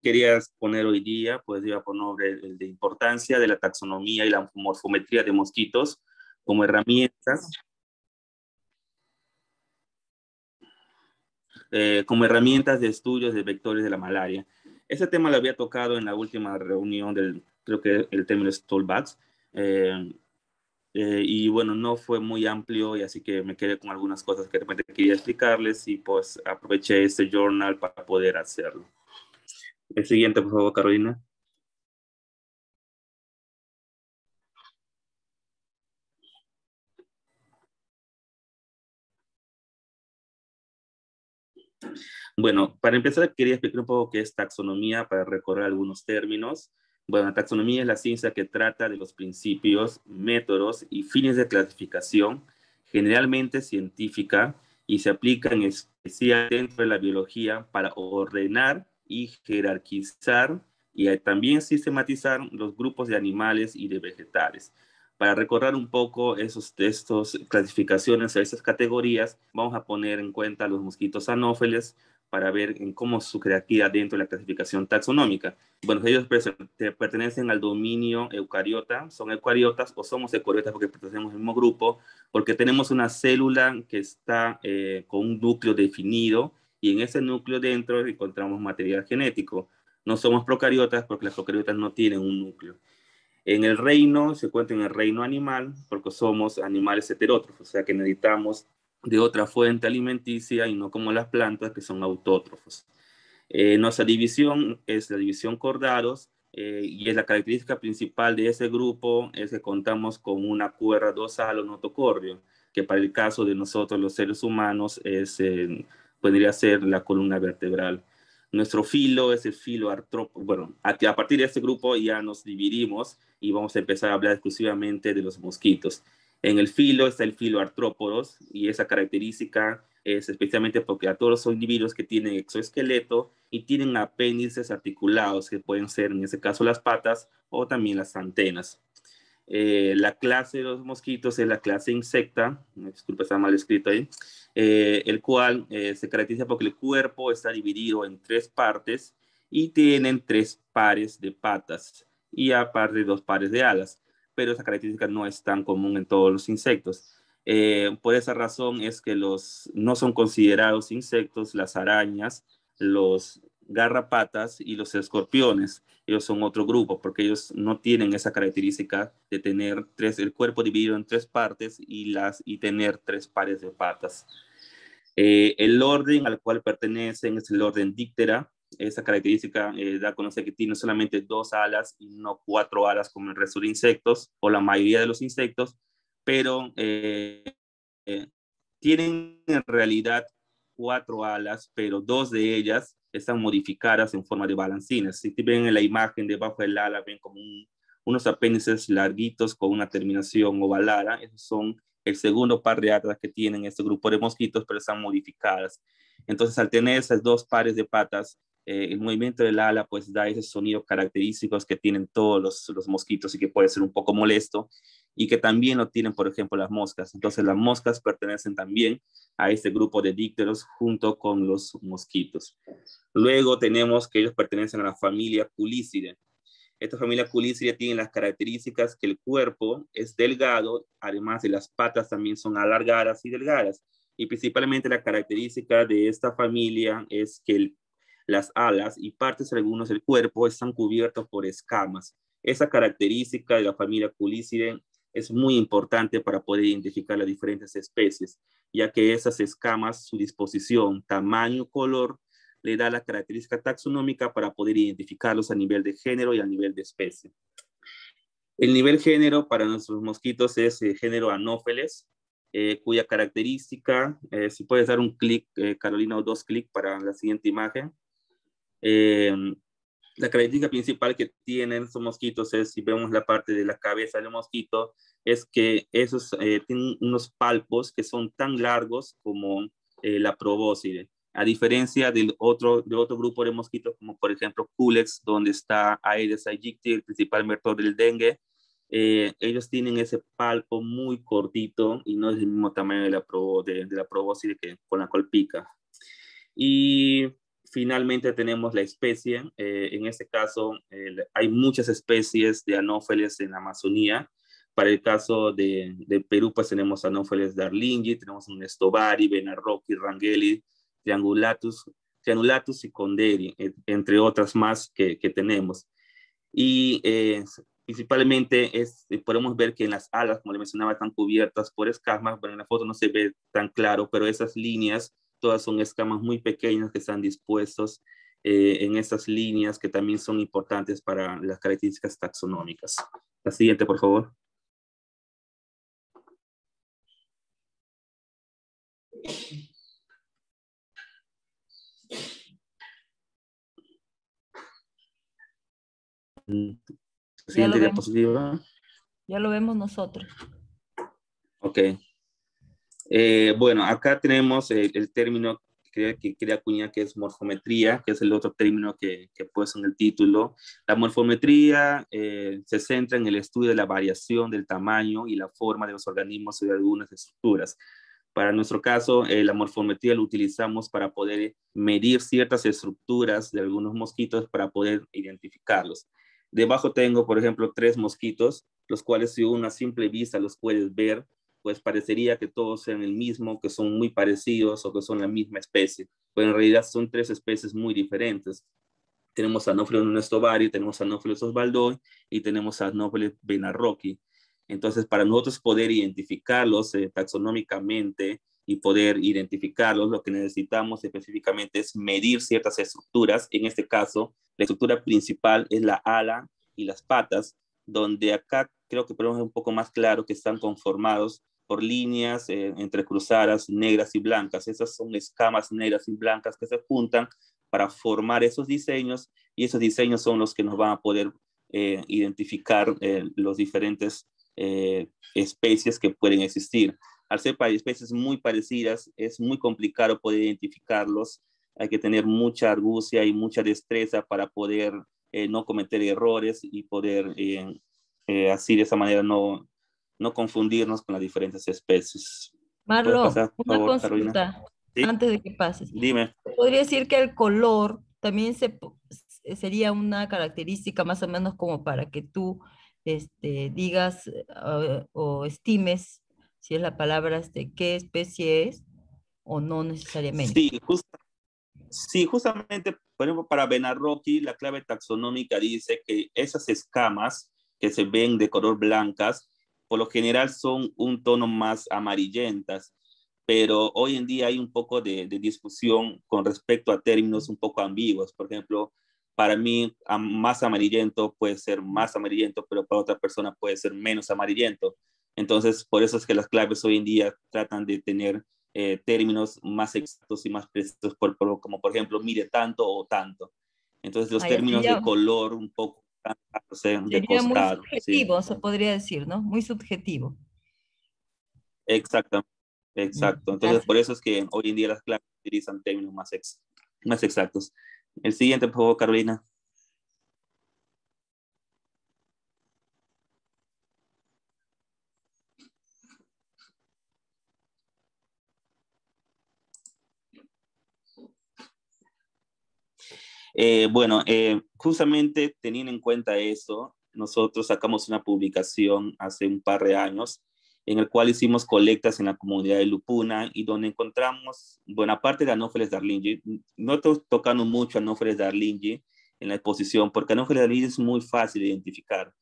quería exponer hoy día, pues iba por nombre el de importancia de la taxonomía y la morfometría de mosquitos como herramientas de estudios de vectores de la malaria. Ese tema lo había tocado en la última reunión creo que el término es Tollbacks, eh, y bueno, no fue muy amplio y así que me quedé con algunas cosas que de repente quería explicarles y pues aproveché este journal para poder hacerlo. El siguiente, por favor, Carolina. Bueno, para empezar quería explicar un poco qué es taxonomía para recorrer algunos términos. Bueno, la taxonomía es la ciencia que trata de los principios, métodos y fines de clasificación, generalmente científica, y se aplica en especial dentro de la biología para ordenar y jerarquizar y también sistematizar los grupos de animales y de vegetales. Para recordar un poco estos clasificaciones, esas categorías, vamos a poner en cuenta los mosquitos anófeles, para ver en cómo su jerarquía dentro de la clasificación taxonómica. Bueno, ellos pertenecen al dominio eucariota, son eucariotas o somos eucariotas porque pertenecemos al mismo grupo, porque tenemos una célula que está con un núcleo definido y en ese núcleo dentro encontramos material genético. No somos procariotas porque las procariotas no tienen un núcleo. En el reino, se cuenta en el reino animal, porque somos animales heterótrofos, o sea que necesitamos de otra fuente alimenticia y no como las plantas que son autótrofos. Nuestra división es la división Cordados y es la característica principal de ese grupo es que contamos con una cuerda dorsal o notocordio, que para el caso de nosotros los seres humanos podría ser la columna vertebral. Nuestro filo es el filo artrópodo. Bueno, a partir de este grupo ya nos dividimos y vamos a empezar a hablar exclusivamente de los mosquitos. En el filo está el filo artrópodos y esa característica es especialmente porque a todos los individuos que tienen exoesqueleto y tienen apéndices articulados, que pueden ser en ese caso las patas o también las antenas. La clase de los mosquitos es la clase insecta, disculpa, está mal escrito ahí, el cual se caracteriza porque el cuerpo está dividido en tres partes y tienen tres pares de patas y aparte dos pares de alas, pero esa característica no es tan común en todos los insectos. Por esa razón es que no son considerados insectos las arañas, los garrapatas y los escorpiones. Ellos son otro grupo porque ellos no tienen esa característica de tener el cuerpo dividido en tres partes y tener tres pares de patas. El orden al cual pertenecen es el orden Dictera. Esa característica da a conocer que tiene solamente dos alas y no cuatro alas como el resto de insectos o la mayoría de los insectos, pero eh, tienen en realidad cuatro alas, pero dos de ellas están modificadas en forma de balancines. Si ven en la imagen debajo del ala, ven como unos apéndices larguitos con una terminación ovalada. Esos son el segundo par de alas que tienen este grupo de mosquitos, pero están modificadas. Entonces, al tener esas dos pares de patas, el movimiento del ala pues da esos sonidos característicos que tienen todos los mosquitos y que puede ser un poco molesto y que también lo tienen, por ejemplo, las moscas. Entonces, las moscas pertenecen también a este grupo de dípteros junto con los mosquitos. Luego tenemos que ellos pertenecen a la familia Culicidae. Esta familia Culicidae tiene las características que el cuerpo es delgado, además de las patas también son alargadas y delgadas. Y principalmente la característica de esta familia es que las alas y partes algunas del cuerpo están cubiertos por escamas. Esa característica de la familia Culicidae es muy importante para poder identificar las diferentes especies, ya que esas escamas, su disposición, tamaño, color, le da la característica taxonómica para poder identificarlos a nivel de género y a nivel de especie. El nivel género para nuestros mosquitos es género Anopheles, cuya característica, si puedes dar un clic, Carolina, o dos clics para la siguiente imagen. La característica principal que tienen estos mosquitos es, si vemos la parte de la cabeza del mosquito, es que esos tienen unos palpos que son tan largos como la probóscide. A diferencia de otro grupo de mosquitos, como por ejemplo Culex, donde está Aedes aegypti, el principal vector del dengue, ellos tienen ese palpo muy cortito y no es el mismo tamaño de la probóscide que con la cual pica. Y finalmente tenemos la especie. En este caso, hay muchas especies de anófeles en la Amazonía. Para el caso de Perú, pues tenemos anófeles darlingi, tenemos un estovari, venarroqui, rangeli, triangulatus y conderi, entre otras más que tenemos. Y principalmente podemos ver que en las alas, como le mencionaba, están cubiertas por escamas. Bueno, en la foto no se ve tan claro, pero esas líneas, todas son escamas muy pequeñas que están dispuestos en estas líneas que también son importantes para las características taxonómicas. La siguiente, por favor. Ya lo Siguiente vemos. diapositiva. Ya lo vemos nosotros. Ok. Bueno, acá tenemos el término que quería acuñar, que es morfometría, que es el otro término que puesto en el título. La morfometría se centra en el estudio de la variación del tamaño y la forma de los organismos y de algunas estructuras. Para nuestro caso, la morfometría lo utilizamos para poder medir ciertas estructuras de algunos mosquitos para poder identificarlos. Debajo tengo, por ejemplo, 3 mosquitos, los cuales si uno a simple vista los puedes ver, pues parecería que todos sean el mismo, que son muy parecidos o que son la misma especie, pero en realidad son 3 especies muy diferentes. Tenemos Anopheles nestovari, tenemos Anopheles oswaldoi y tenemos Anopheles benarroqui. Entonces, para nosotros poder identificarlos taxonómicamente y poder identificarlos, lo que necesitamos específicamente es medir ciertas estructuras. En este caso, la estructura principal es la ala y las patas, donde acá creo que podemos ver un poco más claro que están conformados por líneas entrecruzadas negras y blancas. Esas son escamas negras y blancas que se juntan para formar esos diseños, y esos diseños son los que nos van a poder identificar los diferentes especies que pueden existir. Al ser especies muy parecidas, es muy complicado poder identificarlos. Hay que tener mucha argucia y mucha destreza para poder no cometer errores y poder así de esa manera no confundirnos con las diferentes especies. ¿Puedes Marlon, pasar, por una favor, Carolina? consulta Sí, antes de que pases. dime. Podría decir que el color también sería una característica más o menos como para que tú digas o estimes si es la palabra qué especie es o no necesariamente. Sí, sí, justamente, por ejemplo, para Benarroki, la clave taxonómica dice que esas escamas que se ven de color blancas, por lo general son un tono más amarillentas, pero hoy en día hay un poco de discusión con respecto a términos un poco ambiguos. Por ejemplo, para mí, más amarillento puede ser más amarillento, pero para otra persona puede ser menos amarillento. Entonces, por eso es que las claves hoy en día tratan de tener términos más exactos y más precisos, como por ejemplo, mide tanto o tanto. Entonces, los Ah, ya términos de color un poco de sería muy costado, sí. subjetivo, se podría decir, ¿no? Muy subjetivo. Exacto, Mm, exacto. Entonces, gracias. por eso es que hoy en día las claves utilizan términos más exactos. El siguiente, por favor, Carolina. Bueno, justamente teniendo en cuenta eso, nosotros sacamos una publicación hace un par de años en el cual hicimos colectas en la comunidad de Lupuna y donde encontramos buena parte de Anopheles darlingi. No estoy tocando mucho Anopheles darlingi en la exposición porque Anopheles darlingi es muy fácil de identificar.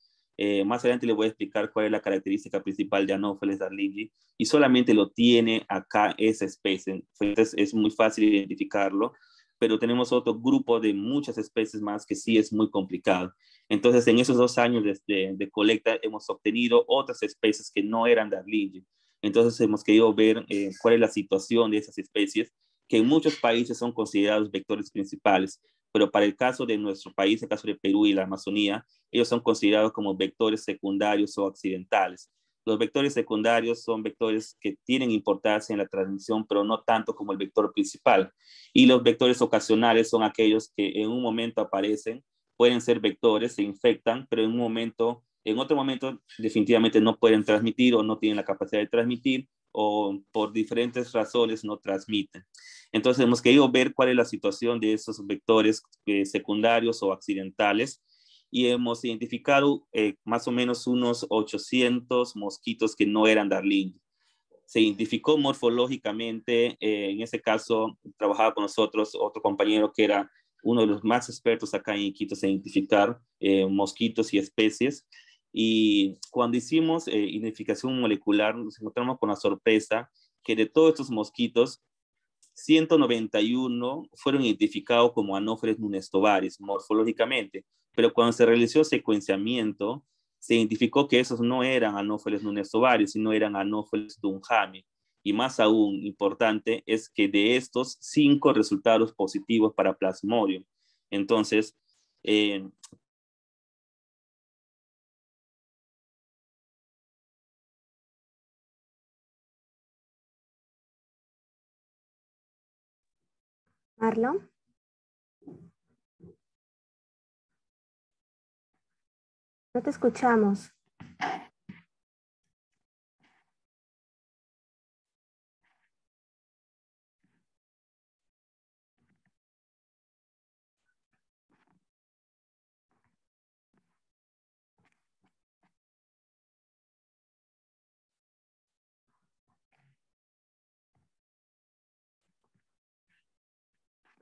Más adelante le voy a explicar cuál es la característica principal de Anopheles darlingi y solamente lo tiene acá esa especie. Entonces es muy fácil identificarlo, pero tenemos otro grupo de muchas especies más que sí es muy complicado. Entonces, en esos 2 años de colecta hemos obtenido otras especies que no eran Darlingi. Entonces, hemos querido ver cuál es la situación de esas especies, que en muchos países son considerados vectores principales, pero para el caso de nuestro país, el caso de Perú y la Amazonía, ellos son considerados como vectores secundarios o accidentales. Los vectores secundarios son vectores que tienen importancia en la transmisión, pero no tanto como el vector principal. Y los vectores ocasionales son aquellos que en un momento aparecen, pueden ser vectores, se infectan, pero en otro momento definitivamente no pueden transmitir o no tienen la capacidad de transmitir o por diferentes razones no transmiten. Entonces hemos querido ver cuál es la situación de estos vectores secundarios o accidentales y hemos identificado más o menos unos 800 mosquitos que no eran Darling. Se identificó morfológicamente, en ese caso trabajaba con nosotros otro compañero que era uno de los más expertos acá en Iquitos en identificar mosquitos y especies. Y cuando hicimos identificación molecular, nos encontramos con la sorpresa que de todos estos mosquitos, 191 fueron identificados como Anopheles nunestobaris morfológicamente, pero cuando se realizó secuenciamiento, se identificó que esos no eran Anopheles nunestobaris, sino eran Anopheles dunhami. Y más aún importante es que de estos 5 resultados positivos para Plasmodium. Entonces, Marlon. No te escuchamos.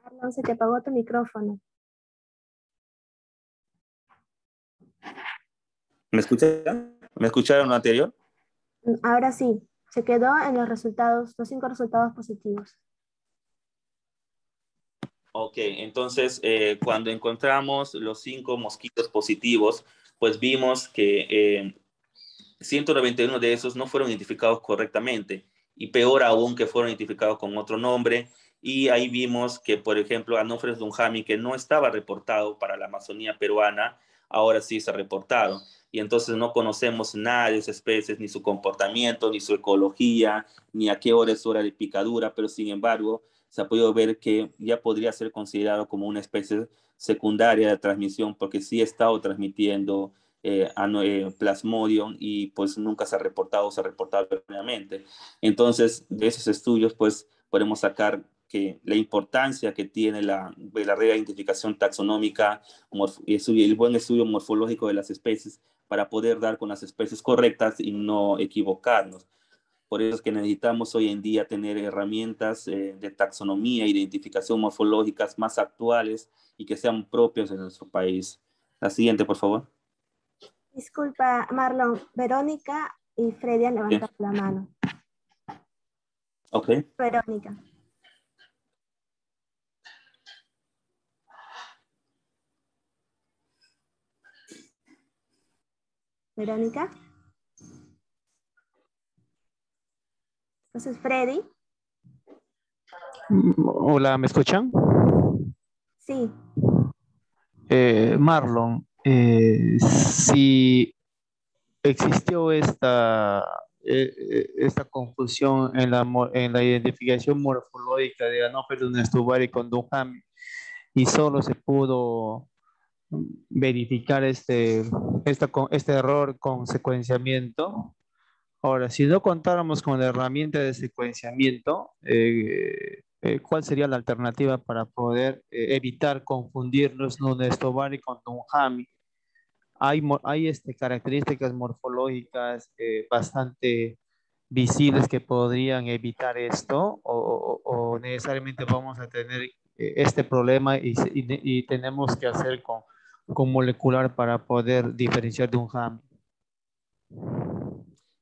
Marlon, se te apagó tu micrófono. ¿me escucharon? ¿Me escucharon lo anterior? Ahora sí, se quedó en los resultados, los 5 resultados positivos. Ok, entonces cuando encontramos los 5 mosquitos positivos, pues vimos que 191 de esos no fueron identificados correctamente y peor aún que fueron identificados con otro nombre. Y ahí vimos que, por ejemplo, Anopheles dunhami, que no estaba reportado para la Amazonía peruana, ahora sí se ha reportado. Y entonces no conocemos nada de esas especies, ni su comportamiento, ni su ecología, ni a qué hora es hora de picadura, pero sin embargo se ha podido ver que ya podría ser considerado como una especie secundaria de transmisión porque sí ha estado transmitiendo Plasmodium y pues nunca se ha reportado erróneamente. Entonces, de esos estudios, pues podemos sacar que la importancia que tiene la reidentificación taxonómica y el buen estudio morfológico de las especies para poder dar con las especies correctas y no equivocarnos. Por eso es que necesitamos hoy en día tener herramientas de taxonomía e identificación morfológicas más actuales y que sean propias de nuestro país. La siguiente, por favor. Disculpa, Marlon, Verónica y Freddy han Sí. levantado la mano. Ok. Verónica. Verónica. Entonces, Freddy. Hola, ¿me escuchan? Sí. Marlon, si existió esta confusión en en la identificación morfológica de Anopheles nestubari con Duham y solo se pudo verificar este error con secuenciamiento. Ahora, si no contáramos con la herramienta de secuenciamiento, ¿cuál sería la alternativa para poder evitar confundirnos Nunes-Tovari con Dunhami? Hay características morfológicas bastante visibles que podrían evitar esto, o necesariamente vamos a tener este problema y tenemos que hacer con molecular para poder diferenciar de un HAM.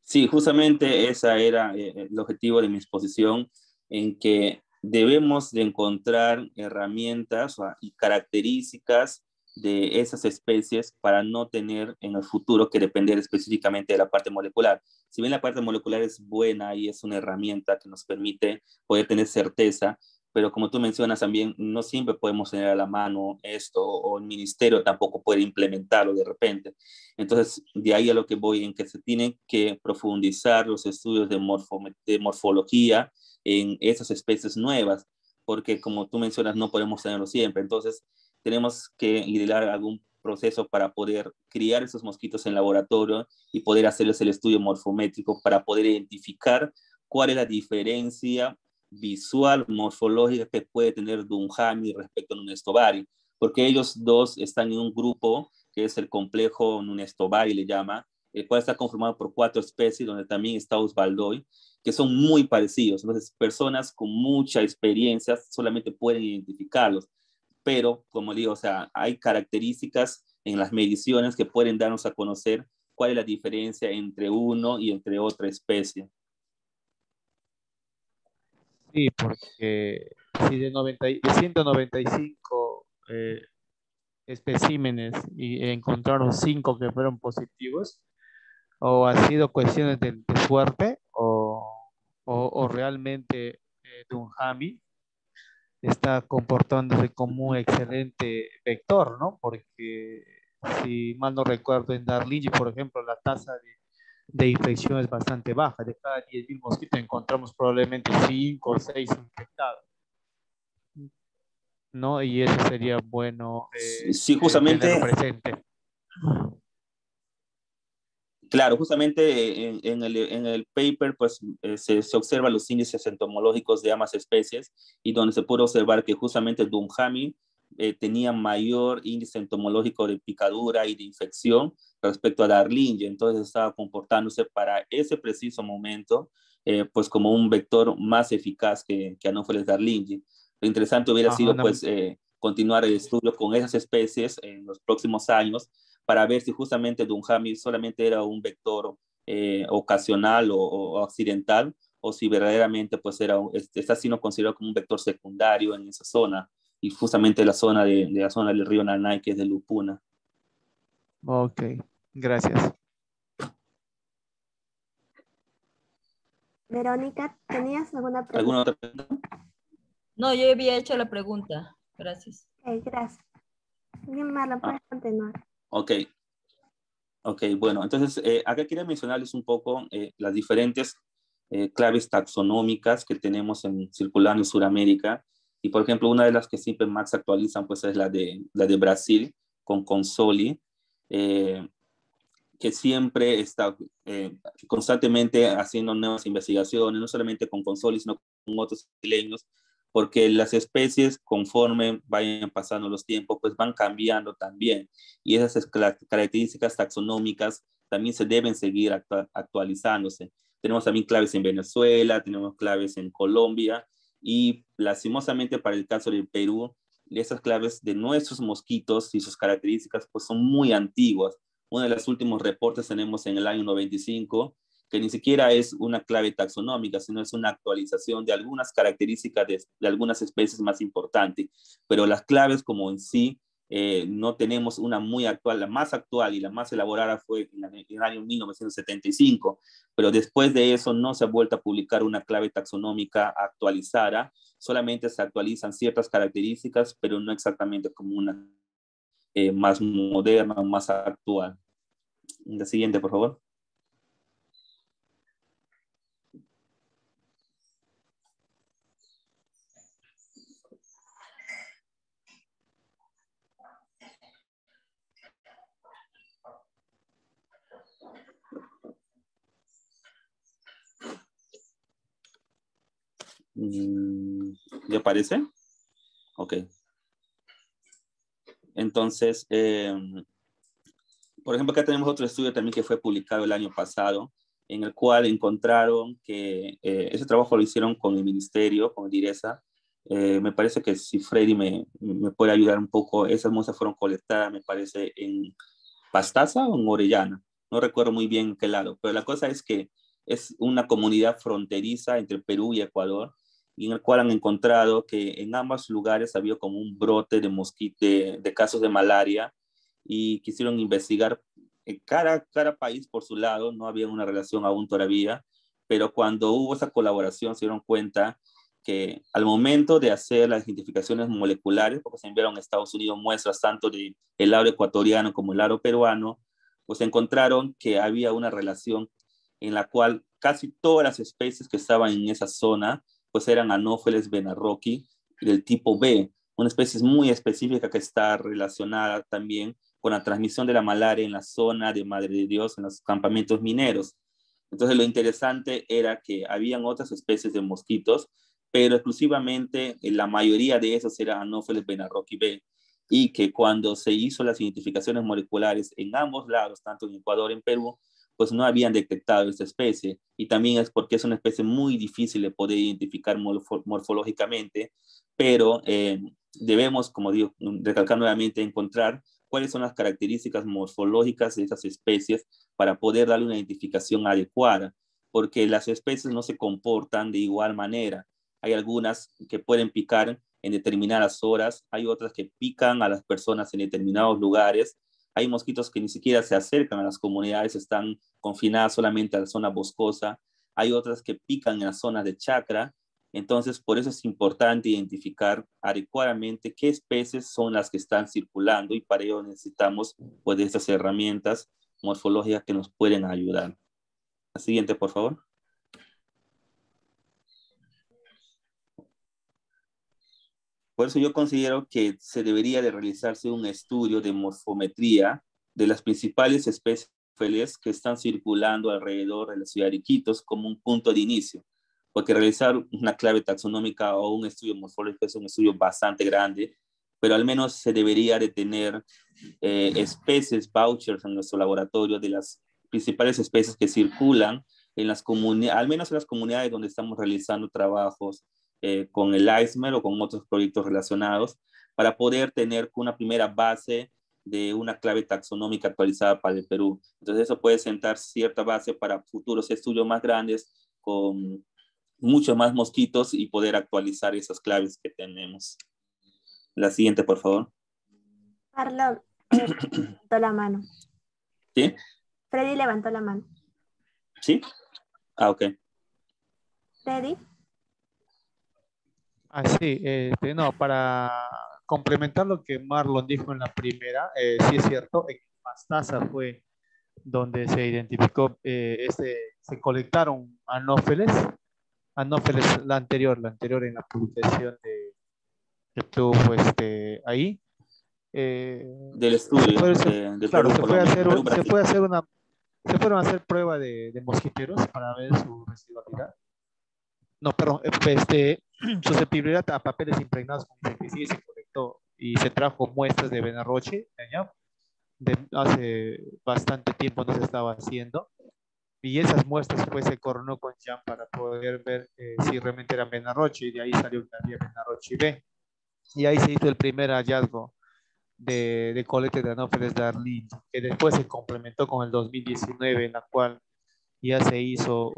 Sí, justamente ese era el objetivo de mi exposición, en que debemos de encontrar herramientas y características de esas especies para no tener en el futuro que depender específicamente de la parte molecular. Si bien la parte molecular es buena y es una herramienta que nos permite poder tener certeza, pero como tú mencionas también, no siempre podemos tener a la mano esto o el ministerio tampoco puede implementarlo de repente. Entonces, de ahí a lo que voy, en que se tienen que profundizar los estudios de morfología en esas especies nuevas, porque como tú mencionas, no podemos tenerlo siempre. Entonces, tenemos que idear algún proceso para poder criar esos mosquitos en laboratorio y poder hacerles el estudio morfométrico para poder identificar cuál es la diferencia visual, morfológica que puede tener Duhamel respecto a Nunes Tovari, porque ellos dos están en un grupo que es el complejo Nunes Tovari, le llama, el cual está conformado por 4 especies, donde también está Osvaldoy, que son muy parecidos. Entonces, personas con mucha experiencia solamente pueden identificarlos, pero, como digo, o sea, hay características en las mediciones que pueden darnos a conocer cuál es la diferencia entre uno y entre otra especie. Sí, porque si de 195 especímenes y encontraron 5 que fueron positivos, o ha sido cuestiones de suerte o realmente Duhamel está comportándose como un excelente vector, ¿no? Porque si mal no recuerdo, en Darlingi, por ejemplo, la tasa de infección es bastante baja. De cada 10.000 mosquitos encontramos probablemente 5 o 6 infectados, ¿no? Y eso sería bueno Sí, tenerlo justamente, presente. claro, justamente en el paper pues se observan los índices entomológicos de ambas especies y donde se puede observar que justamente Duhamel tenía mayor índice entomológico de picadura y de infección respecto a Darlinge, entonces estaba comportándose para ese preciso momento pues como un vector más eficaz que Anopheles darlingi. Lo interesante hubiera Ajá, sido pues continuar el estudio con esas especies en los próximos años para ver si justamente Duhamel solamente era un vector ocasional o accidental, o si verdaderamente pues está siendo considerado como un vector secundario en esa zona, y justamente la zona la zona del río Nanay, que es de Lupuna. ok, gracias. Verónica, ¿tenías alguna ¿Alguna pregunta? otra pregunta? No, yo había hecho la pregunta. Gracias. Ok, gracias. Bien, Marlon, Ah, puedes continuar. ok. Ok, bueno, entonces acá quería mencionarles un poco las diferentes claves taxonómicas que tenemos circulando en Sudamérica. Y por ejemplo, una de las que siempre más se actualizan pues es la de Brasil con Consoli, eh, que siempre está constantemente haciendo nuevas investigaciones, no solamente con Consoli, sino con otros brasileños, porque las especies, conforme vayan pasando los tiempos, pues van cambiando también. Y esas características taxonómicas también se deben seguir actualizándose. Tenemos también claves en Venezuela, tenemos claves en Colombia, y lastimosamente para el caso del Perú, esas claves de nuestros mosquitos y sus características pues son muy antiguas. Uno de los últimos reportes tenemos en el año 95, que ni siquiera es una clave taxonómica, sino es una actualización de algunas características de algunas especies más importantes. Pero las claves como en sí, no tenemos una muy actual. La más actual y la más elaborada fue en el año 1975, pero después de eso no se ha vuelto a publicar una clave taxonómica actualizada, solamente se actualizan ciertas características, pero no exactamente como una más moderna, más actual. La siguiente, por favor. ¿Ya aparece? Ok. Entonces, por ejemplo, acá tenemos otro estudio también que fue publicado el año pasado, en el cual encontraron que ese trabajo lo hicieron con el ministerio, con el DIRESA. Me parece que si Freddy me puede ayudar un poco, esas muestras fueron colectadas, me parece, en Pastaza o en Orellana. No recuerdo muy bien en qué lado, pero la cosa es que es una comunidad fronteriza entre Perú y Ecuador, y en el cual han encontrado que en ambos lugares había como un brote de mosquito, de casos de malaria, y quisieron investigar cada país por su lado, no había una relación aún todavía, pero cuando hubo esa colaboración se dieron cuenta que al momento de hacer las identificaciones moleculares, porque se enviaron a Estados Unidos muestras tanto del lado ecuatoriano como el lado peruano, pues encontraron que había una relación en la cual casi todas las especies que estaban en esa zona, pues eran Anopheles benarroki del tipo B, una especie muy específica que está relacionada también con la transmisión de la malaria en la zona de Madre de Dios, en los campamentos mineros. Entonces lo interesante era que habían otras especies de mosquitos, pero exclusivamente la mayoría de esos eran Anopheles benarrochi B, y que cuando se hizo las identificaciones moleculares en ambos lados, tanto en Ecuador y en Perú, pues no habían detectado esta especie. Y también es porque es una especie muy difícil de poder identificar morfológicamente, pero debemos, como digo, recalcar nuevamente, encontrar cuáles son las características morfológicas de esas especies para poder darle una identificación adecuada, porque las especies no se comportan de igual manera. Hay algunas que pueden picar en determinadas horas, hay otras que pican a las personas en determinados lugares, hay mosquitos que ni siquiera se acercan a las comunidades, están confinadas solamente a la zona boscosa, hay otras que pican en las zonas de chacra. Entonces, por eso es importante identificar adecuadamente qué especies son las que están circulando, y para ello necesitamos pues de estas herramientas morfológicas que nos pueden ayudar. La siguiente, por favor. Por eso yo considero que se debería de realizarse un estudio de morfometría de las principales especies que están circulando alrededor de la ciudad de Iquitos como un punto de inicio, porque realizar una clave taxonómica o un estudio morfológico es un estudio bastante grande, pero al menos se debería de tener especies vouchers en nuestro laboratorio de las principales especies que circulan en las comunidades, al menos en las comunidades donde estamos realizando trabajos con el ISMER o con otros proyectos relacionados, para poder tener una primera base de una clave taxonómica actualizada para el Perú. Entonces eso puede sentar cierta base para futuros estudios más grandes con muchos más mosquitos y poder actualizar esas claves que tenemos. La siguiente, por favor. Marlon levantó la mano. ¿Sí? Freddy levantó la mano. ¿Sí? Ah, ok. Freddy. Así, no, para complementar lo que Marlon dijo en la primera, sí es cierto, en Pastaza fue donde se identificó, se colectaron anófeles, la anterior en la publicación que tuvo ahí. Del estudio, de claro, Perú, Colombia, Perú, se Brasil. fue a hacer se fueron a hacer prueba de mosquiteros para ver su residualidad. No, perdón, susceptibilidad a papeles impregnados con insecticida se colectó y se trajo muestras de Benarroche, ¿ya? Hace bastante tiempo no se estaba haciendo, y esas muestras pues se coronó con Jan para poder ver si realmente eran Benarroche, y de ahí salió que había Benarroche B, y ahí se hizo el primer hallazgo de colecta de anófeles de Arlín, que después se complementó con el 2019, en la cual ya se hizo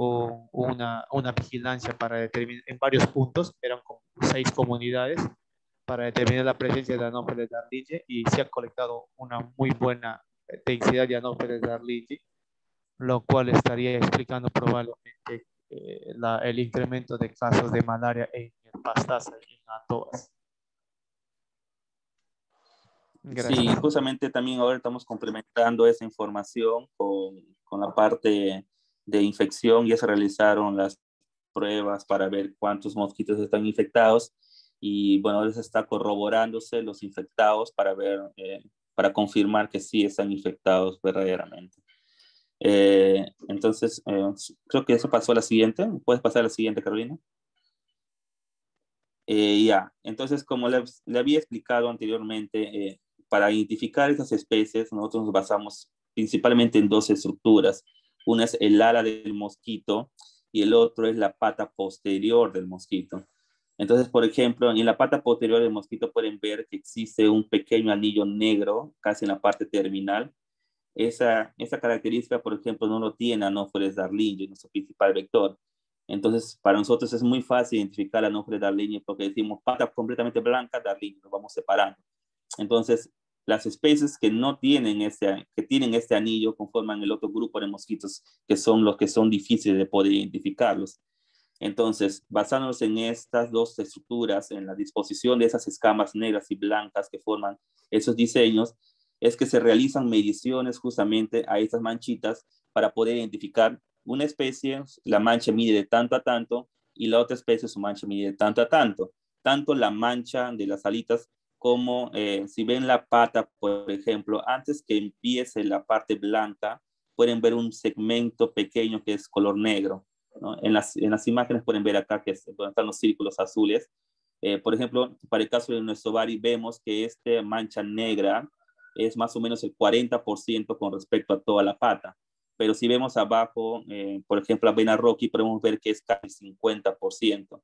una vigilancia para determinar en varios puntos, eran como 6 comunidades, para determinar la presencia de Anopheles darlingii, y se ha colectado una muy buena densidad de Anopheles darlingii, lo cual estaría explicando probablemente el incremento de casos de malaria en Pastaza y en Antoas. Gracias. Sí, justamente también ahora estamos complementando esa información con la parte de infección. Ya se realizaron las pruebas para ver cuántos mosquitos están infectados, y bueno, ahora se está corroborándose los infectados para ver, para confirmar que sí están infectados verdaderamente. Entonces, creo que eso pasó a la siguiente. ¿Puedes pasar a la siguiente, Carolina? Ya, entonces como le había explicado anteriormente, para identificar esas especies nosotros nos basamos principalmente en dos estructuras. Una es el ala del mosquito y el otro es la pata posterior del mosquito. Entonces, por ejemplo, en la pata posterior del mosquito pueden ver que existe un pequeño anillo negro casi en la parte terminal. Esa característica, por ejemplo, no lo tiene Anopheles darlingii, nuestro principal vector. Entonces, para nosotros es muy fácil identificar Anopheles darlingii porque decimos pata completamente blanca, darlingii, nos vamos separando. Entonces, las especies que no tienen que tienen este anillo conforman el otro grupo de mosquitos, que son los que son difíciles de poder identificarlos. Entonces, basándonos en estas dos estructuras, en la disposición de esas escamas negras y blancas que forman esos diseños, es que se realizan mediciones justamente a estas manchitas para poder identificar una especie. La mancha mide de tanto a tanto, y la otra especie su mancha mide de tanto a tanto. Tanto la mancha de las alitas como si ven la pata, por ejemplo, antes que empiece la parte blanca, pueden ver un segmento pequeño que es color negro, ¿no? En las imágenes pueden ver acá que donde están los círculos azules. Por ejemplo, para el caso de nuestro ovario vemos que esta mancha negra es más o menos el 40% con respecto a toda la pata. Pero si vemos abajo, por ejemplo, la vena Rocky, podemos ver que es casi 50%.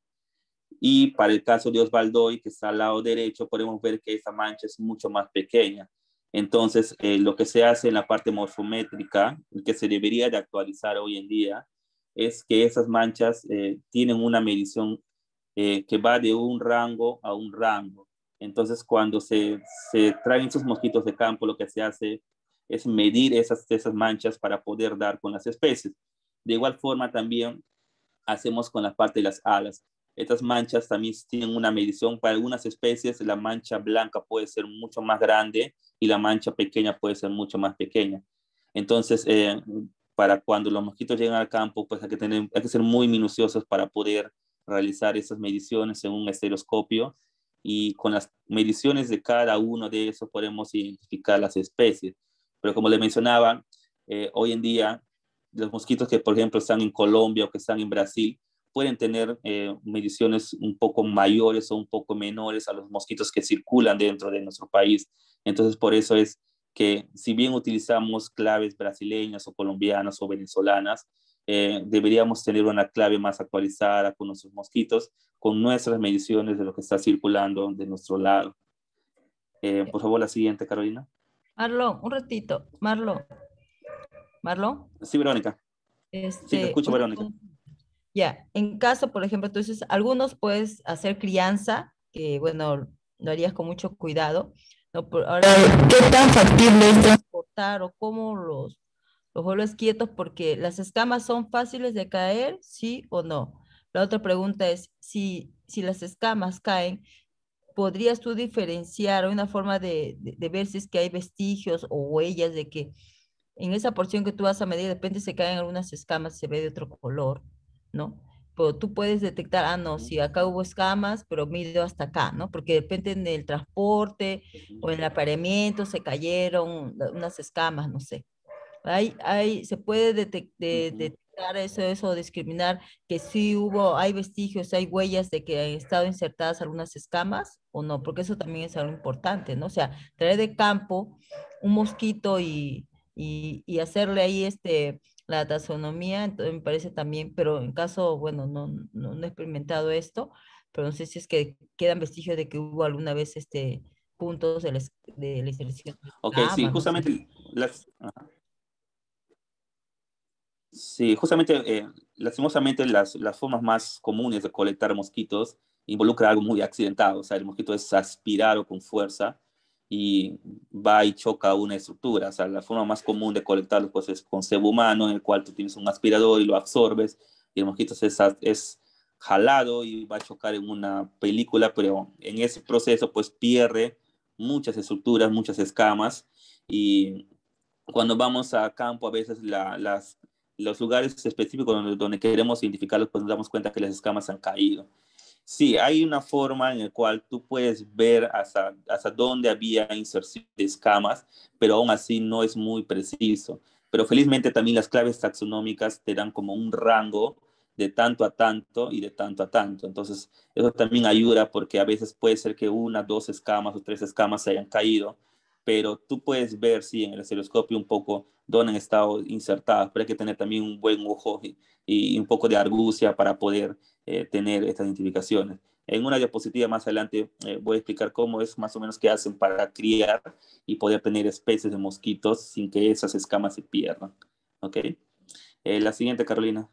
Y para el caso de Osvaldoy, que está al lado derecho, podemos ver que esa mancha es mucho más pequeña. Entonces, lo que se hace en la parte morfométrica, que se debería de actualizar hoy en día, es que esas manchas tienen una medición que va de un rango a un rango. Entonces, cuando se traen esos mosquitos de campo, lo que se hace es medir esas manchas para poder dar con las especies. De igual forma, también hacemos con la parte de las alas. Estas manchas también tienen una medición. Para algunas especies, la mancha blanca puede ser mucho más grande y la mancha pequeña puede ser mucho más pequeña. Entonces, para cuando los mosquitos llegan al campo, pues hay que ser muy minuciosos para poder realizar esas mediciones en un estereoscopio, y con las mediciones de cada uno de esos podemos identificar las especies. Pero como le mencionaba, hoy en día los mosquitos que, por ejemplo, están en Colombia o que están en Brasil, pueden tener mediciones un poco mayores o un poco menores a los mosquitos que circulan dentro de nuestro país. Entonces, por eso es que si bien utilizamos claves brasileñas o colombianas o venezolanas, deberíamos tener una clave más actualizada con nuestros mosquitos, con nuestras mediciones de lo que está circulando de nuestro lado. Por favor, la siguiente, Carolina. Marlon, un ratito. Marlon. Marlon. Sí, Verónica. Sí, te escucho, Verónica. Ya, en caso, por ejemplo, entonces, algunos puedes hacer crianza, que bueno, lo harías con mucho cuidado, ¿no? Ahora, ¿qué tan factible es transportar o cómo los vuelves quietos? Porque las escamas son fáciles de caer, ¿sí o no? La otra pregunta es, si las escamas caen, ¿podrías tú diferenciar una forma de ver si es que hay vestigios o huellas de que en esa porción que tú vas a medir, de repente se caen algunas escamas, se ve de otro color, ¿no? Pero tú puedes detectar, no, si acá hubo escamas, pero mido hasta acá, ¿no? Porque de repente en el transporte o en el apareamiento se cayeron unas escamas, no sé. Se puede detectar eso, discriminar que sí hay vestigios, hay huellas de que han estado insertadas algunas escamas o no, porque eso también es algo importante, ¿no? O sea, traer de campo un mosquito y hacerle ahí la taxonomía, entonces me parece también, pero en caso, bueno, no he experimentado esto, pero no sé si es que quedan vestigios de que hubo alguna vez puntos de la inserción de Ok, sí, escamas, no sé. justamente Sí, justamente, lastimosamente, las formas más comunes de colectar mosquitos involucra algo muy accidentado. O sea, el mosquito es aspirado con fuerza y va y choca una estructura. O sea, la forma más común de colectarlos, pues, es con sebo humano, en el cual tú tienes un aspirador y lo absorbes, y el mosquito es jalado y va a chocar en una película, pero en ese proceso, pues, pierde muchas estructuras, muchas escamas, y cuando vamos a campo, a veces los lugares específicos donde queremos identificarlos, pues nos damos cuenta que las escamas han caído. Sí, hay una forma en la cual tú puedes ver hasta dónde había inserción de escamas, pero aún así no es muy preciso. Pero felizmente también las claves taxonómicas te dan como un rango de tanto a tanto y de tanto a tanto. Entonces, eso también ayuda, porque a veces puede ser que una, dos escamas o tres escamas se hayan caído, pero tú puedes ver, sí, en el estereoscopio un poco dónde han estado insertadas, pero hay que tener también un buen ojo y un poco de argucia para poder tener estas identificaciones. En una diapositiva más adelante voy a explicar cómo es más o menos qué hacen para criar y poder tener especies de mosquitos sin que esas escamas se pierdan. ¿Ok? La siguiente, Carolina.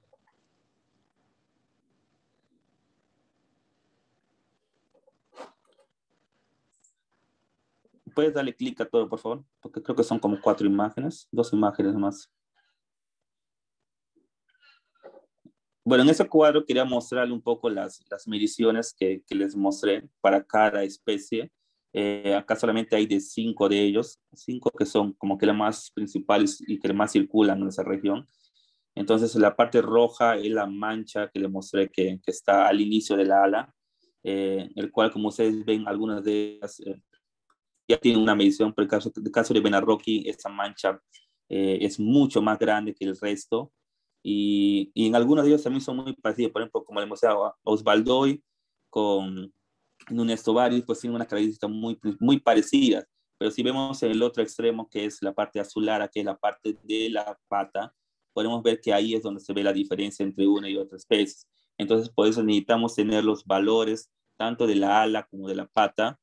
¿Puedes darle clic a todo, por favor? Porque creo que son como 4 imágenes, 2 imágenes más. Bueno, en ese cuadro quería mostrarle un poco las mediciones que les mostré para cada especie. Acá solamente hay de 5 de ellos, 5 que son como que las más principales y que más circulan en esa región. Entonces, la parte roja es la mancha que le mostré que está al inicio de la ala, el cual, como ustedes ven, algunas de ellas ya tienen una medición. Por el caso de Benarroki, esa mancha es mucho más grande que el resto. Y en algunos de ellos también son muy parecidos. Por ejemplo, como le mostraba, Osvaldoy con Nunes Tovaris, pues tienen unas características muy parecidas. Pero si vemos el otro extremo, que es la parte azulara, que es la parte de la pata, podemos ver que ahí es donde se ve la diferencia entre una y otra especie. Entonces, por eso necesitamos tener los valores tanto de la ala como de la pata,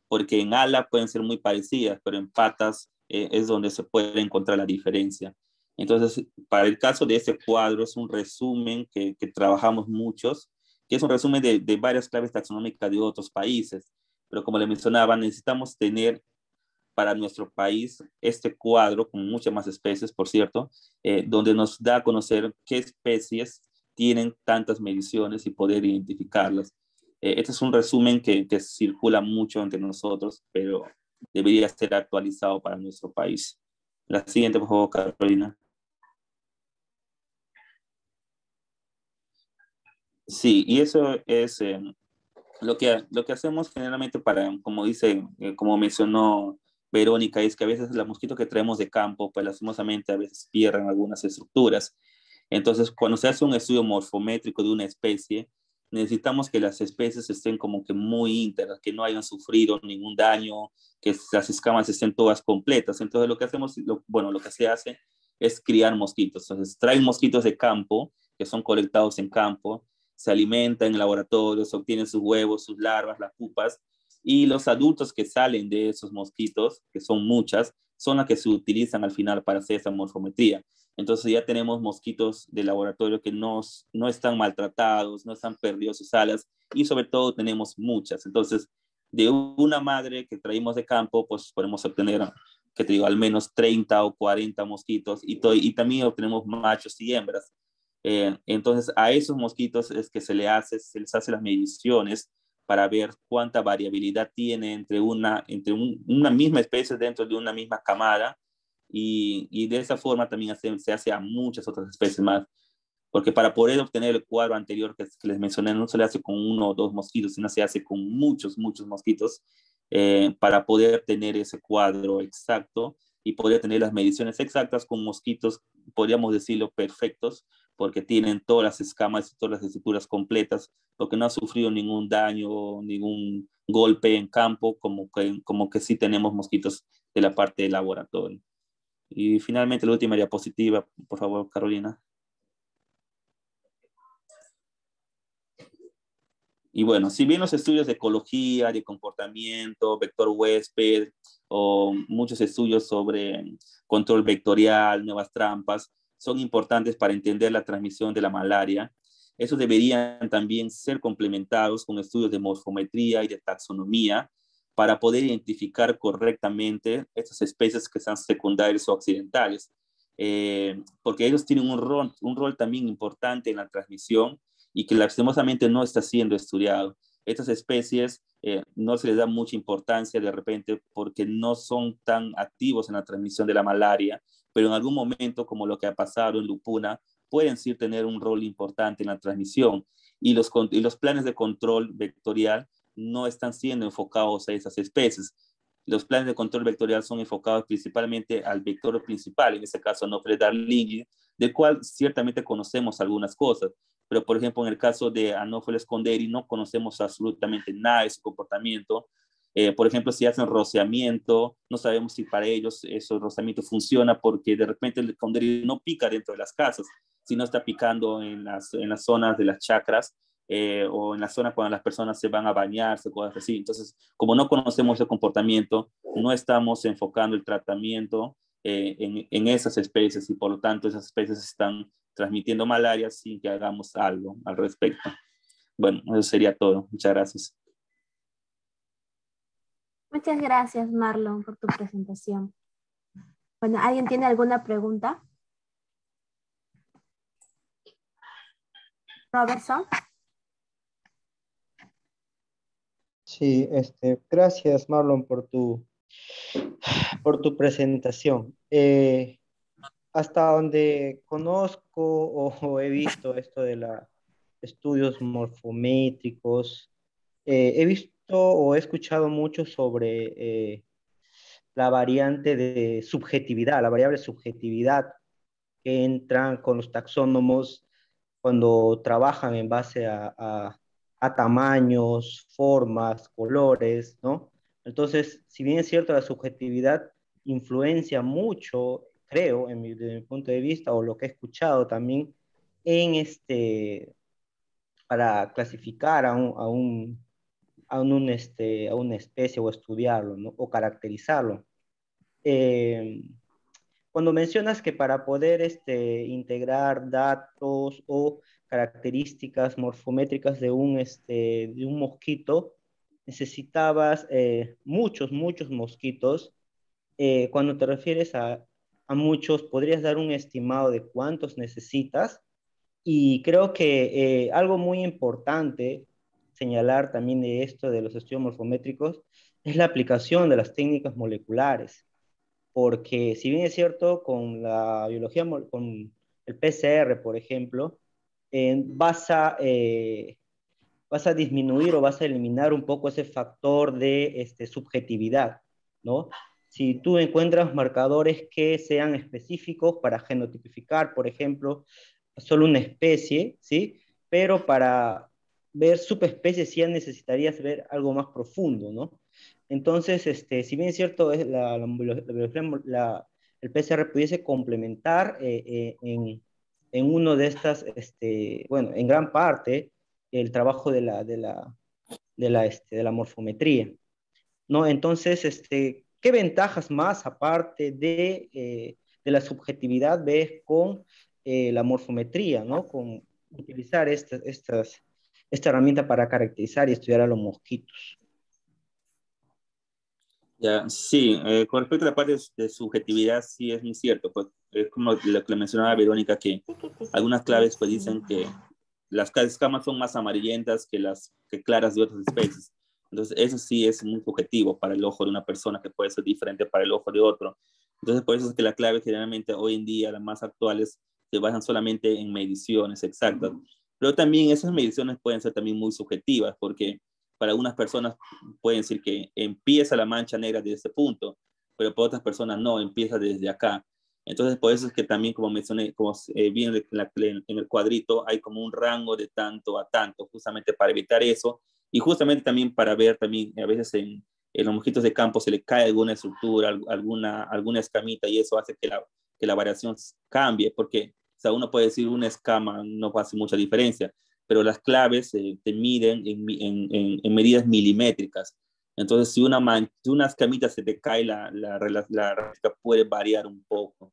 porque en ala pueden ser muy parecidas, pero en patas es donde se puede encontrar la diferencia. Entonces, para el caso de este cuadro, es un resumen que trabajamos muchos, que es un resumen de varias claves taxonómicas de otros países. Pero como le mencionaba, necesitamos tener para nuestro país este cuadro con muchas más especies, por cierto, donde nos da a conocer qué especies tienen tantas mediciones y poder identificarlas. Este es un resumen que circula mucho entre nosotros, pero debería ser actualizado para nuestro país. La siguiente, por favor, Carolina. Sí, y eso es lo que hacemos generalmente para, como dice, como mencionó Verónica, es que a veces los mosquitos que traemos de campo, pues lastimosamente a veces pierden algunas estructuras. Entonces, cuando se hace un estudio morfométrico de una especie, necesitamos que las especies estén como que muy íntegras, que no hayan sufrido ningún daño, que las escamas estén todas completas. Entonces, lo que hacemos, bueno, lo que se hace es criar mosquitos. Entonces, traen mosquitos de campo, que son colectados en campo, se alimentan en laboratorios, obtienen sus huevos, sus larvas, las pupas, y los adultos que salen de esos mosquitos, que son muchas, son las que se utilizan al final para hacer esa morfometría. Entonces ya tenemos mosquitos de laboratorio que no están maltratados, no están perdidos sus alas, y sobre todo tenemos muchas. Entonces, de una madre que traímos de campo, pues podemos obtener, que te digo, al menos 30 o 40 mosquitos, y también obtenemos machos y hembras. Entonces, a esos mosquitos es que se les hace las mediciones para ver cuánta variabilidad tiene una misma especie dentro de una misma camada, y de esa forma también se hace a muchas otras especies más, porque para poder obtener el cuadro anterior que les mencioné, no se le hace con uno o dos mosquitos, sino se hace con muchos, muchos mosquitos, para poder tener ese cuadro exacto y poder tener las mediciones exactas con mosquitos, podríamos decirlo, perfectos, porque tienen todas las escamas y todas las estructuras completas, porque no ha sufrido ningún daño, ningún golpe en campo, como que sí tenemos mosquitos de la parte del laboratorio. Y finalmente la última diapositiva, por favor, Carolina. Y bueno, si bien los estudios de ecología, de comportamiento, vector huésped, o muchos estudios sobre control vectorial, nuevas trampas, son importantes para entender la transmisión de la malaria, esos deberían también ser complementados con estudios de morfometría y de taxonomía para poder identificar correctamente estas especies que sean secundarias o accidentales, porque ellos tienen un rol también importante en la transmisión y que lastimosamente no está siendo estudiado. Estas especies no se les da mucha importancia de repente porque no son tan activos en la transmisión de la malaria, pero en algún momento, como lo que ha pasado en Lupuna, pueden sí tener un rol importante en la transmisión. Y los planes de control vectorial no están siendo enfocados a esas especies. Los planes de control vectorial son enfocados principalmente al vector principal, en este caso Anopheles darlingii, del cual ciertamente conocemos algunas cosas, pero por ejemplo en el caso de Anopheles conderi no conocemos absolutamente nada de su comportamiento. Por ejemplo, si hacen rociamiento, no sabemos si para ellos ese rociamiento funciona, porque de repente el conderi no pica dentro de las casas, sino está picando en las zonas de las chacras, o en la zona cuando las personas se van a bañarse, cosas así. Entonces, como no conocemos el comportamiento, no estamos enfocando el tratamiento en esas especies, y por lo tanto esas especies están transmitiendo malaria sin que hagamos algo al respecto. Bueno, eso sería todo. Muchas gracias. Muchas gracias, Marlon, por tu presentación. Bueno, ¿alguien tiene alguna pregunta? Robertson. Sí, gracias Marlon por tu presentación. Hasta donde conozco o he visto esto de los estudios morfométricos, he visto o he escuchado mucho sobre la variante de subjetividad, la variable subjetividad que entran con los taxónomos cuando trabajan en base a tamaños, formas, colores, ¿no? Entonces, si bien es cierto, la subjetividad influencia mucho, creo, desde mi punto de vista, o lo que he escuchado también, en para clasificar a una especie o estudiarlo, ¿no? O caracterizarlo. Eh, Cuando mencionas que para poder integrar datos o características morfométricas de un mosquito, necesitabas muchos mosquitos. Cuando te refieres a muchos, ¿podrías dar un estimado de cuántos necesitas? Y creo que algo muy importante señalar también de esto de los estudios morfométricos es la aplicación de las técnicas moleculares, porque si bien es cierto, con la biología, con el PCR, por ejemplo, vas a disminuir o vas a eliminar un poco ese factor de subjetividad, ¿no? Si tú encuentras marcadores que sean específicos para genotipificar, por ejemplo, solo una especie, ¿sí? Pero para ver subespecies sí ya necesitarías ver algo más profundo, ¿no? Entonces, si bien es cierto, es el PCR pudiese complementar en uno de estas, bueno, en gran parte, el trabajo de la morfometría, ¿no? Entonces, ¿qué ventajas más, aparte de la subjetividad, ves con la morfometría, ¿no? Con utilizar esta herramienta para caracterizar y estudiar a los mosquitos. Ya, sí, con respecto a la parte de subjetividad, sí es muy cierto, pues es como lo que le mencionaba Verónica, que algunas claves pues dicen que las escamas son más amarillentas que claras de otras especies. Entonces eso sí es muy subjetivo para el ojo de una persona, que puede ser diferente para el ojo de otro. Entonces por eso es que las claves generalmente hoy en día, las más actuales, se basan solamente en mediciones exactas. Pero también esas mediciones pueden ser también muy subjetivas, porque para algunas personas pueden decir que empieza la mancha negra desde ese punto, pero para otras personas no, empieza desde acá. Entonces, por eso es que también, como mencioné, como viene en el cuadrito, hay como un rango de tanto a tanto, justamente para evitar eso, y justamente también para ver también, a veces en los mosquitos de campo se le cae alguna estructura, alguna escamita, y eso hace que la variación cambie, porque o sea, uno puede decir una escama no hace mucha diferencia, pero las claves te miden en medidas milimétricas. Entonces, si una escamita se te cae, la réplica puede variar un poco.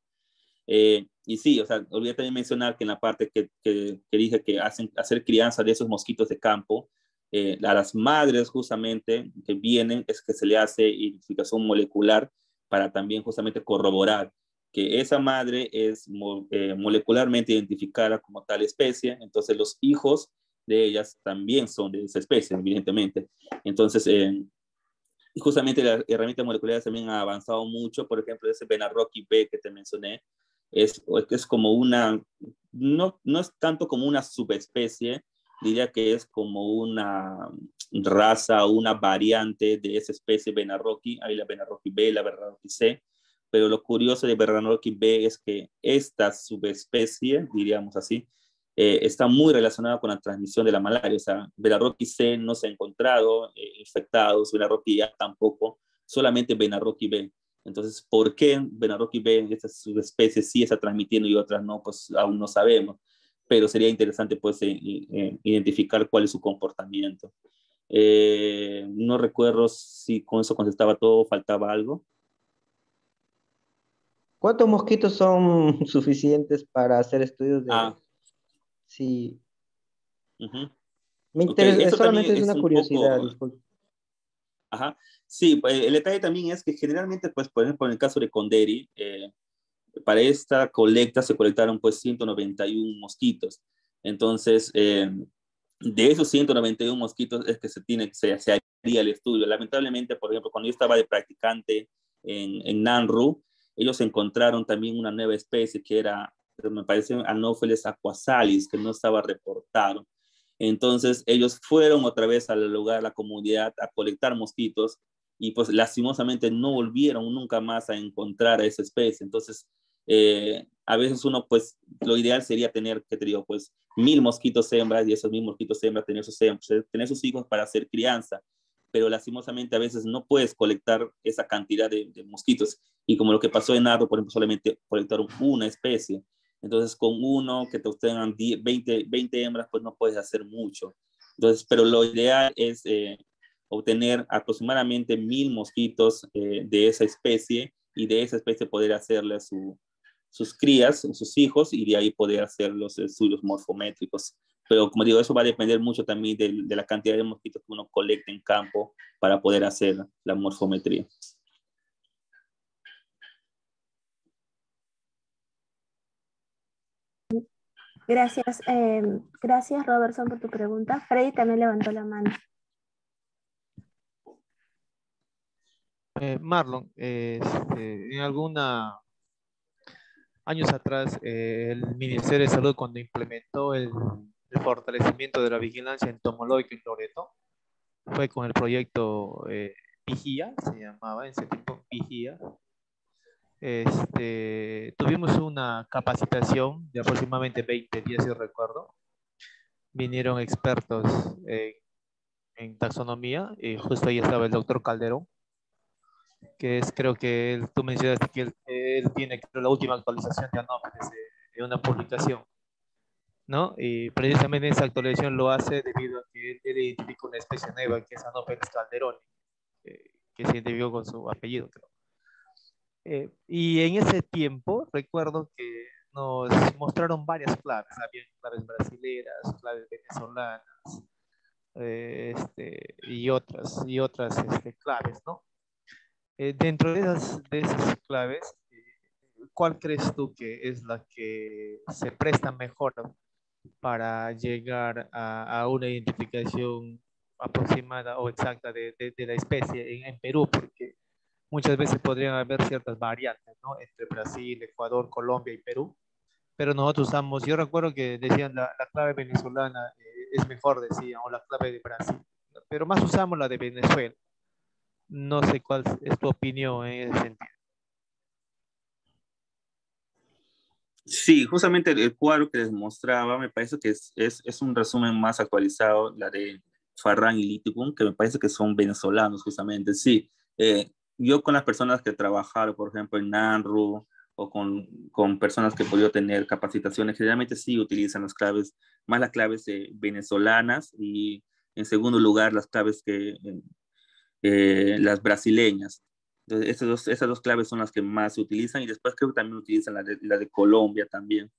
Y sí, o sea, olvidé también mencionar que en la parte que dije que hacer crianza de esos mosquitos de campo, a las madres justamente que vienen es que se le hace identificación molecular para también justamente corroborar que esa madre es molecularmente identificada como tal especie, entonces los hijos de ellas también son de esa especie, evidentemente. Entonces, y justamente las herramientas moleculares también han avanzado mucho. Por ejemplo, ese Benarroki B que te mencioné, es como no es tanto como una subespecie, diría que es como una raza, una variante de esa especie Benarroki. Hay la Benarroki B, la Benarroki C, pero lo curioso de Benarroki B es que esta subespecie, diríamos así, está muy relacionada con la transmisión de la malaria. O sea, Benarroki C no se ha encontrado infectados, Benarroki A tampoco, solamente Benarroki B. Entonces, ¿por qué Benarroki B, esta subespecie, sí está transmitiendo y otras no? Pues aún no sabemos, pero sería interesante pues identificar cuál es su comportamiento. No recuerdo si con eso contestaba todo, faltaba algo. ¿Cuántos mosquitos son suficientes para hacer estudios de... Sí, Uh-huh. me Ok, interesa, eso también solamente es es una un curiosidad, poco... disculpe. Ajá. Sí, pues, el detalle también es que generalmente, pues, por ejemplo, en el caso de Conderi, para esta colecta se colectaron pues 191 mosquitos. Entonces, de esos 191 mosquitos es que se haría el estudio. Lamentablemente, por ejemplo, cuando yo estaba de practicante en Nanru, ellos encontraron también una nueva especie que era, me parece, Anopheles aquasalis, que no estaba reportado. Entonces ellos fueron otra vez al lugar, a la comunidad, a colectar mosquitos y pues lastimosamente no volvieron nunca más a encontrar a esa especie. Entonces, a veces uno, pues, lo ideal sería tener, que te digo, pues, 1000 mosquitos hembras y esos 1000 mosquitos hembras tener sus hijos para hacer crianza, pero lastimosamente a veces no puedes colectar esa cantidad de mosquitos. Y como lo que pasó en Nardo, por ejemplo, solamente colectaron una especie. Entonces, con uno que te obtengan 20 hembras, pues no puedes hacer mucho. Entonces, pero lo ideal es obtener aproximadamente 1000 mosquitos de esa especie y de esa especie poder hacerle sus crías, sus hijos, y de ahí poder hacer los estudios morfométricos. Pero como digo, eso va a depender mucho también de la cantidad de mosquitos que uno colecte en campo para poder hacer la morfometría. Gracias, gracias Robertson por tu pregunta. Freddy también levantó la mano. Marlon, en años atrás, el Ministerio de Salud, cuando implementó el fortalecimiento de la vigilancia entomológica en Loreto, fue con el proyecto Vigía, se llamaba en ese tiempo Vigía. Tuvimos una capacitación de aproximadamente 20 días, si recuerdo. Vinieron expertos en taxonomía, y justo ahí estaba el doctor Calderón, que es, creo que tú mencionaste que él tiene, creo, la última actualización de Anófeles de una publicación, ¿no? Y precisamente esa actualización lo hace debido a que él identifica una especie nueva que es Anófeles calderoni, que se identificó con su apellido, creo. Y en ese tiempo recuerdo que nos mostraron varias claves, había claves brasileras, claves venezolanas, y otras claves, ¿no? Dentro de esas claves, ¿cuál crees tú que es la que se presta mejor para llegar a una identificación aproximada o exacta de la especie en Perú? Porque muchas veces podrían haber ciertas variantes, ¿no? Entre Brasil, Ecuador, Colombia y Perú, pero nosotros usamos, yo recuerdo que decían la clave venezolana es mejor, decían, o la clave de Brasil, pero más usamos la de Venezuela. No sé cuál es tu opinión en ese sentido. Sí, justamente el cuadro que les mostraba, me parece que es un resumen más actualizado, la de Farrán y Liticum, que me parece que son venezolanos justamente. Sí, yo con las personas que trabajaron, por ejemplo, en NANRU, o con personas que he podido tener capacitaciones, generalmente sí utilizan las claves, más las claves venezolanas, y en segundo lugar las claves las brasileñas. Entonces, esas dos claves son las que más se utilizan, y después creo que también utilizan la de Colombia también.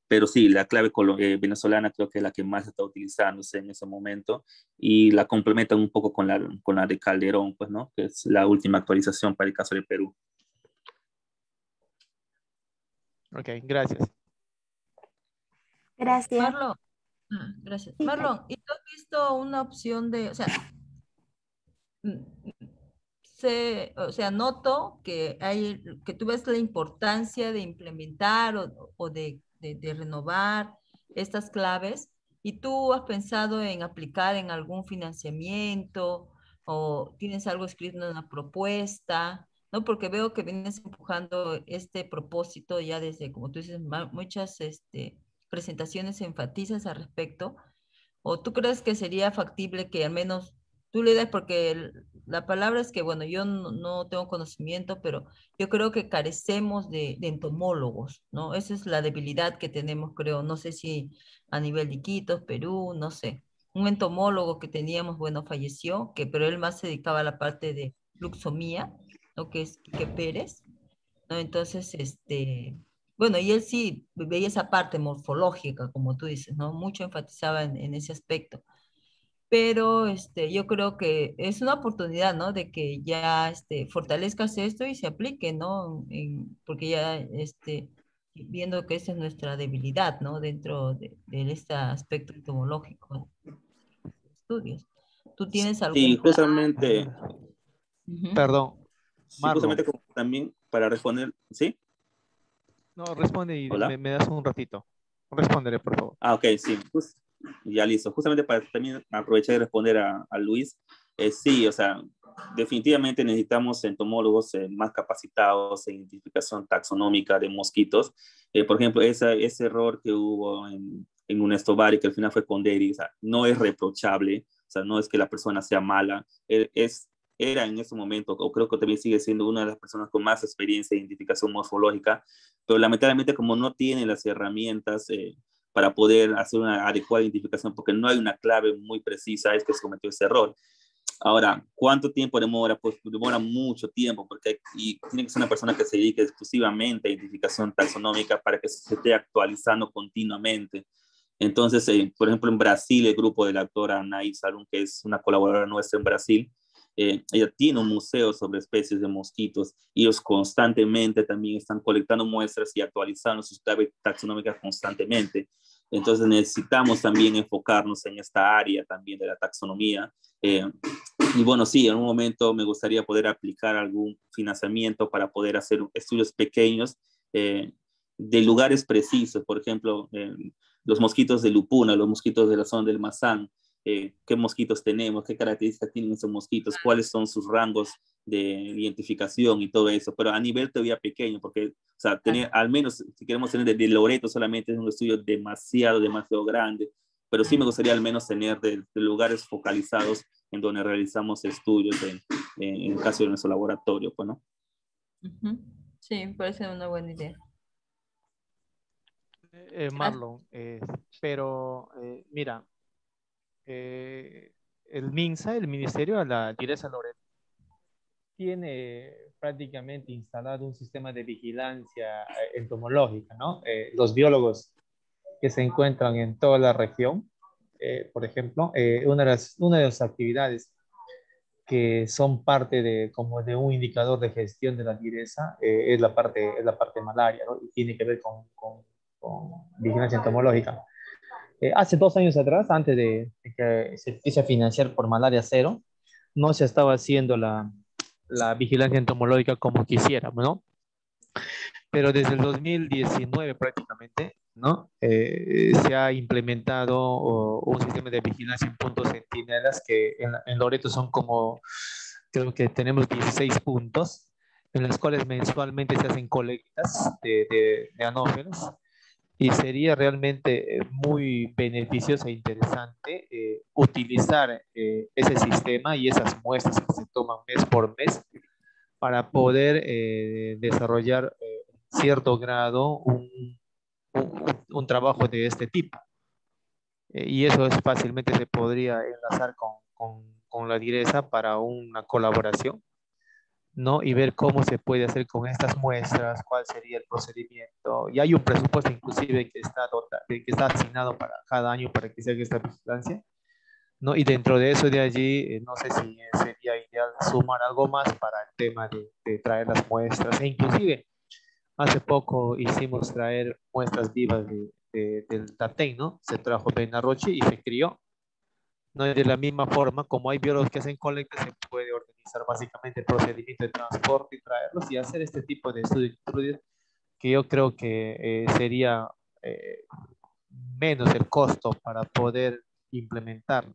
Pero sí, la clave venezolana creo que es la que más está utilizándose en ese momento, y la complementan un poco con la de Calderón, pues, ¿no? Que es la última actualización para el caso de Perú. Ok, gracias. Gracias. Marlon, gracias. Marlon, ¿y tú has visto una opción de, o sea, noto que tú ves la importancia de implementar o de renovar estas claves, y tú has pensado en aplicar en algún financiamiento o tienes algo escrito en una propuesta, ¿no? Porque veo que vienes empujando este propósito ya desde, como tú dices, muchas presentaciones enfatizas al respecto. ¿O tú crees que sería factible que al menos tú le des, porque la palabra es que, bueno, yo no tengo conocimiento, pero yo creo que carecemos de entomólogos, ¿no? Esa es la debilidad que tenemos, creo. No sé si a nivel de Iquitos, Perú, no sé. Un entomólogo que teníamos, bueno, falleció, pero él más se dedicaba a la parte de luxomía, ¿no? Que es Quique Pérez, ¿no? Entonces, bueno, y él sí veía esa parte morfológica, como tú dices, ¿no? Mucho enfatizaba en ese aspecto. Pero yo creo que es una oportunidad, ¿no? De que ya fortalezcas esto y se aplique, ¿no? Porque ya viendo que esa es nuestra debilidad, ¿no? Dentro de este aspecto entomológico de estudios. ¿Tú tienes Sí, algún plan? justamente, Ujú. Perdón, sí, Marlon. justamente como también para responder, ¿sí? No, responde y Hola. me das un ratito. Respóndele, por favor. Ah, ok, sí, ya listo. Justamente para también aprovechar de responder a Luis, sí, o sea, definitivamente necesitamos entomólogos más capacitados en identificación taxonómica de mosquitos. Por ejemplo, ese error que hubo en un estovari, que al final fue con Derry, o sea, no es reprochable, o sea, no es que la persona sea mala, era en ese momento, o creo que también sigue siendo una de las personas con más experiencia en identificación morfológica, pero lamentablemente como no tiene las herramientas para poder hacer una adecuada identificación, porque no hay una clave muy precisa, es que se cometió ese error. Ahora, ¿cuánto tiempo demora? Pues demora mucho tiempo, porque y tiene que ser una persona que se dedique exclusivamente a identificación taxonómica para que se esté actualizando continuamente. Entonces, por ejemplo, en Brasil, el grupo de la doctora Anaí Salum, que es una colaboradora nuestra en Brasil, ella tiene un museo sobre especies de mosquitos y ellos constantemente también están colectando muestras y actualizando sus claves taxonómicas constantemente. Entonces necesitamos también enfocarnos en esta área también de la taxonomía. Y bueno, sí, en un momento me gustaría poder aplicar algún financiamiento para poder hacer estudios pequeños de lugares precisos, por ejemplo, los mosquitos de Lupuna, los mosquitos de la zona del Mazán, qué mosquitos tenemos, qué características tienen esos mosquitos, cuáles son sus rangos de identificación y todo eso, pero a nivel todavía pequeño, porque, o sea, tener, al menos si queremos tener de Loreto solamente es un estudio demasiado grande, pero sí me gustaría al menos tener de lugares focalizados en donde realizamos estudios en el caso de nuestro laboratorio, pues, ¿no? Sí, me parece una buena idea. Marlon, pero mira, el MINSA, el Ministerio de la Tigresa Loreto, tiene prácticamente instalado un sistema de vigilancia entomológica, ¿no? Los biólogos que se encuentran en toda la región, por ejemplo, una de las actividades que son parte de, como de un indicador de gestión de la tigresa, es la parte malaria, ¿no? Y tiene que ver con vigilancia entomológica. Hace 2 años atrás, antes de que se empiece a financiar por Malaria Cero, no se estaba haciendo la vigilancia entomológica como quisiéramos, ¿no? Pero desde el 2019 prácticamente, ¿no? Se ha implementado un sistema de vigilancia en puntos centinelas que en Loreto son como, creo que tenemos 16 puntos, en los cuales mensualmente se hacen colectas de anófelos, y sería realmente muy beneficioso e interesante utilizar ese sistema y esas muestras que se toman mes por mes para poder desarrollar cierto grado un trabajo de este tipo. Y eso fácilmente se podría enlazar con la tigresa para una colaboración, ¿no? Y ver cómo se puede hacer con estas muestras, cuál sería el procedimiento. Y hay un presupuesto inclusive que está asignado para cada año para que se haga esta vigilancia, ¿no? Y dentro de eso de allí, no sé si sería ideal sumar algo más para el tema de traer las muestras. E inclusive, hace poco hicimos traer muestras vivas del Tatén, ¿no? Se trajo Benarroche y se crió. No es de la misma forma, como hay biólogos que hacen colectas, se puede organizar básicamente el procedimiento de transporte y traerlos y hacer este tipo de estudios que yo creo que sería menos el costo para poder implementar.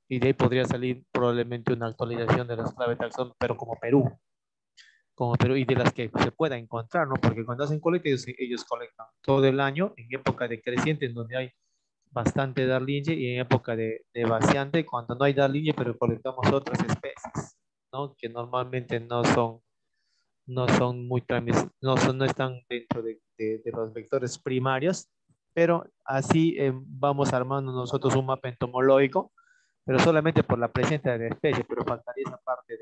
Y de ahí podría salir probablemente una actualización de las claves taxón, pero como Perú, y de las que se pueda encontrar, ¿no? Porque cuando hacen colecta, ellos colectan todo el año en época de creciente, en donde hay bastante darlinge, y en época de vaciante, cuando no hay darlinge, pero colectamos otras especies, ¿no? Que normalmente no son muy no están dentro de los vectores primarios, pero así vamos armando nosotros un mapa entomológico, pero solamente por la presencia de la especie, pero faltaría esa parte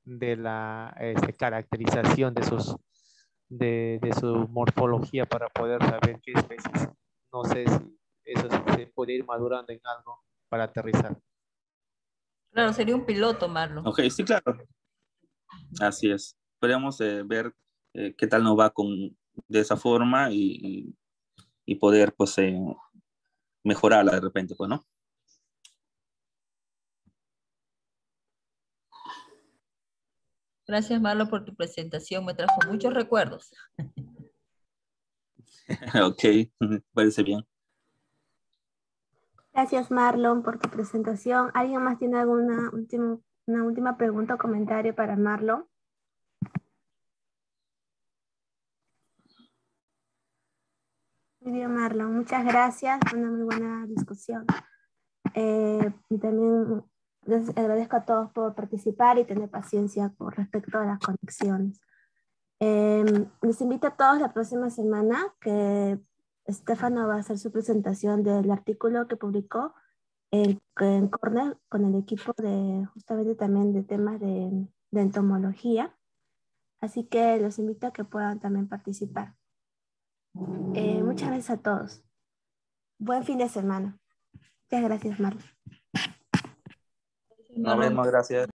de la caracterización de su morfología para poder saber qué especies. No sé si eso se puede ir madurando en algo para aterrizar. Claro, sería un piloto, Marlon. Ok, sí, claro. Así es. Podríamos ver qué tal nos va de esa forma y poder, pues, mejorarla de repente, pues, ¿no? Gracias, Marlon, por tu presentación. Me trajo muchos recuerdos. Ok, parece bien. Gracias, Marlon, por tu presentación. ¿Alguien más tiene alguna última Una última pregunta o comentario para Marlon. Muy bien, Marlon. Muchas gracias. Fue una muy buena discusión. Y también les agradezco a todos por participar y tener paciencia con respecto a las conexiones. Les invito a todos la próxima semana que Estefano va a hacer su presentación del artículo que publicó en Cornell con el equipo de justamente también de temas de entomología. Así que los invito a que puedan también participar. Muchas gracias a todos. Buen fin de semana. Muchas gracias, Marlon. Nos vemos, gracias.